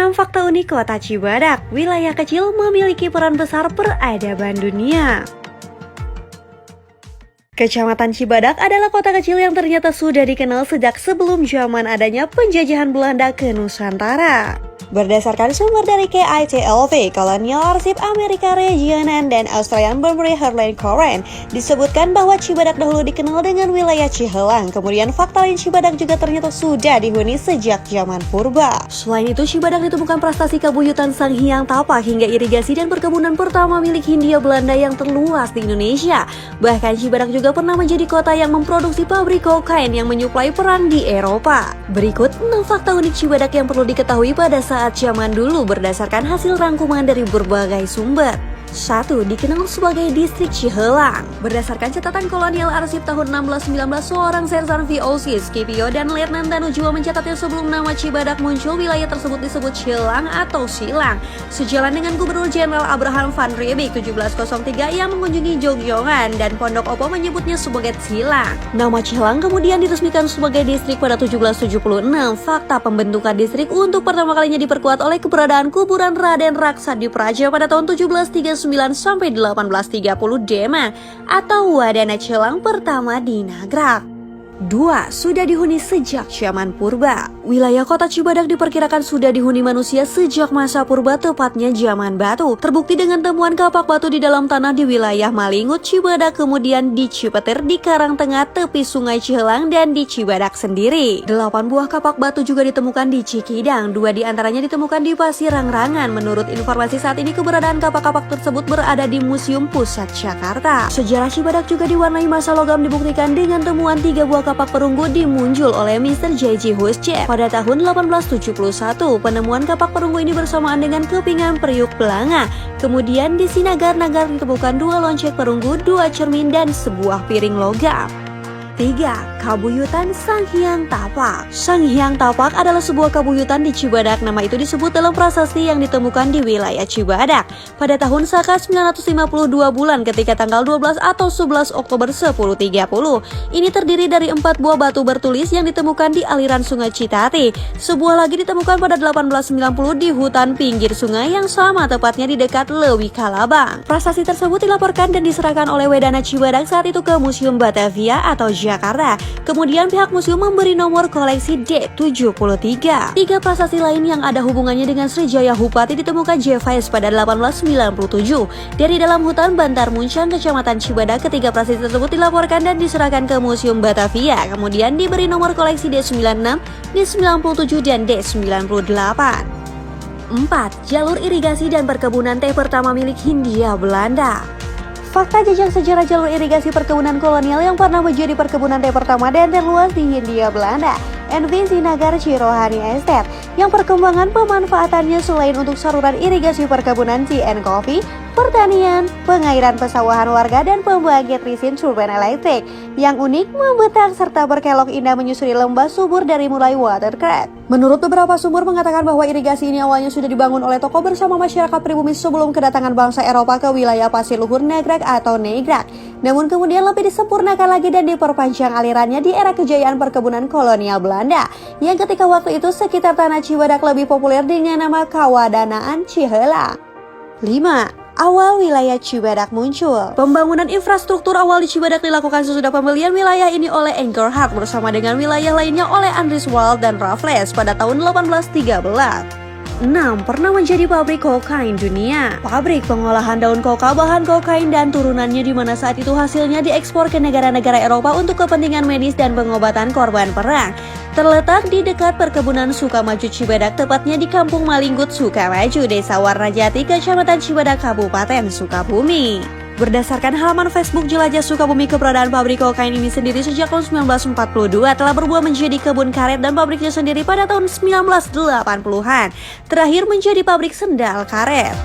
6 fakta unik Kota Cibadak, wilayah kecil memiliki peran besar peradaban dunia. Kecamatan Cibadak adalah kota kecil yang ternyata sudah dikenal sejak sebelum zaman adanya penjajahan Belanda ke Nusantara. Berdasarkan sumber dari KITLV, Kolonial Arsip Amerika Regionan dan Australian Burberry Heartland Current, disebutkan bahwa Cibadak dahulu dikenal dengan wilayah Cihelang. Kemudian fakta lain, Cibadak juga ternyata sudah dihuni sejak zaman purba. Selain itu, Cibadak ditemukan prestasi kabuyutan Sang Hyang Tapak hingga irigasi dan perkebunan pertama milik Hindia Belanda yang terluas di Indonesia. Bahkan Cibadak juga pernah menjadi kota yang memproduksi pabrik kokain yang menyuplai perang di Eropa. Berikut 6 fakta unik Cibadak yang perlu diketahui pada saat zaman dulu berdasarkan hasil rangkuman dari berbagai sumber. 1. Dikenal sebagai distrik Cihelang. Berdasarkan catatan kolonial arsip tahun 1619, seorang sersan VOC, Scipio dan Letnan Tanujuwa mencatatnya sebelum nama Cibadak muncul, wilayah tersebut disebut Cihelang atau Silang. Sejalan dengan Gubernur Jenderal Abraham van Riebeeck 1703 yang mengunjungi Jogjongan dan Pondok Opo menyebutnya sebagai Silang. Nama Cihelang kemudian diresmikan sebagai distrik pada 1776. Fakta pembentukan distrik untuk pertama kalinya diperkuat oleh keberadaan kuburan Raden Raksa di Praja pada tahun 1739 sampai 1830 Demang atau Wadana Cihelang pertama di Nagrak. 2. Sudah dihuni sejak zaman purba. Wilayah kota Cibadak diperkirakan sudah dihuni manusia sejak masa purba, tepatnya zaman batu. Terbukti dengan temuan kapak batu di dalam tanah di wilayah Malingut, Cibadak, kemudian di Cipetir, di Karangtengah, tepi sungai Cihelang, dan di Cibadak sendiri. 8 buah kapak batu juga ditemukan di Cikidang, 2 di antaranya ditemukan di Pasir Rangrangan. Menurut informasi saat ini, keberadaan kapak-kapak tersebut berada di Museum Pusat Jakarta. Sejarah Cibadak juga diwarnai masa logam, dibuktikan dengan temuan 3 buah kapak perunggu di Munjul oleh Mr. J.J. Husce pada tahun 1871. Penemuan kapak perunggu ini bersamaan dengan kepingan periuk Belanga. Kemudian di Sinagar-Nagar ditemukan 2 lonceng perunggu, 2 cermin, dan sebuah piring logam. 3. Kabuyutan Sang Hyang Tapak. Sang Hyang Tapak adalah sebuah kabuyutan di Cibadak. Nama itu disebut dalam prasasti yang ditemukan di wilayah Cibadak pada tahun Saka 952 bulan ketika tanggal 12 atau 11 Oktober 1030. Ini terdiri dari 4 buah batu bertulis yang ditemukan di aliran sungai Citati. Sebuah lagi ditemukan pada 1890 di hutan pinggir sungai yang sama, tepatnya di dekat Lewi Kalabang. Prasasti tersebut dilaporkan dan diserahkan oleh Wedana Cibadak saat itu ke Museum Batavia atau Jakarta. Kemudian pihak museum memberi nomor koleksi D73. 3 prasasti lain yang ada hubungannya dengan Srijaya Hupati ditemukan Jevais pada 1897 dari dalam hutan Bantar Muncang, Kecamatan Cibadak. Ketiga prasasti tersebut dilaporkan dan diserahkan ke Museum Batavia. Kemudian diberi nomor koleksi D96, D97, dan D98. 4. Jalur irigasi dan perkebunan teh pertama milik Hindia Belanda. Fakta jejak sejarah jalur irigasi perkebunan kolonial yang pernah menjadi perkebunan teh pertama dan terluas di Hindia Belanda, NV Sinagar Cirohani Estate, yang perkembangan pemanfaatannya selain untuk saluran irigasi perkebunan tea and coffee, pertanian, pengairan pesawahan warga, dan pembangkit mesin turbine elektrik yang unik, membentang, serta berkelok indah menyusuri lembah subur dari mulai watercraft. Menurut beberapa sumber mengatakan bahwa irigasi ini awalnya sudah dibangun oleh tokoh bersama masyarakat pribumi sebelum kedatangan bangsa Eropa ke wilayah pasir luhur Nagrak atau Negrak. Namun kemudian lebih disempurnakan lagi dan diperpanjang alirannya di era kejayaan perkebunan kolonial Belanda, yang ketika waktu itu sekitar tanah Cibadak lebih populer dengan nama Kawadanaan Cihelang. 5. Awal wilayah Cibadak muncul. Pembangunan infrastruktur awal di Cibadak dilakukan sesudah pembelian wilayah ini oleh Engelhardt bersama dengan wilayah lainnya oleh Andries Wald dan Raffles pada tahun 1813. 6. Pernah menjadi pabrik kokain dunia. Pabrik pengolahan daun koka, bahan kokain dan turunannya, di mana saat itu hasilnya diekspor ke negara-negara Eropa untuk kepentingan medis dan pengobatan korban perang. Terletak di dekat perkebunan Sukamaju Cibadak, tepatnya di Kampung Malinggut Sukamaju, Desa Warnajati, Kecamatan Cibadak, Kabupaten Sukabumi. Berdasarkan halaman Facebook Jelajah Sukabumi, keberadaan pabrik kokain ini sendiri sejak tahun 1942 telah berbuah menjadi kebun karet dan pabriknya sendiri pada tahun 1980-an. Terakhir menjadi pabrik sendal karet.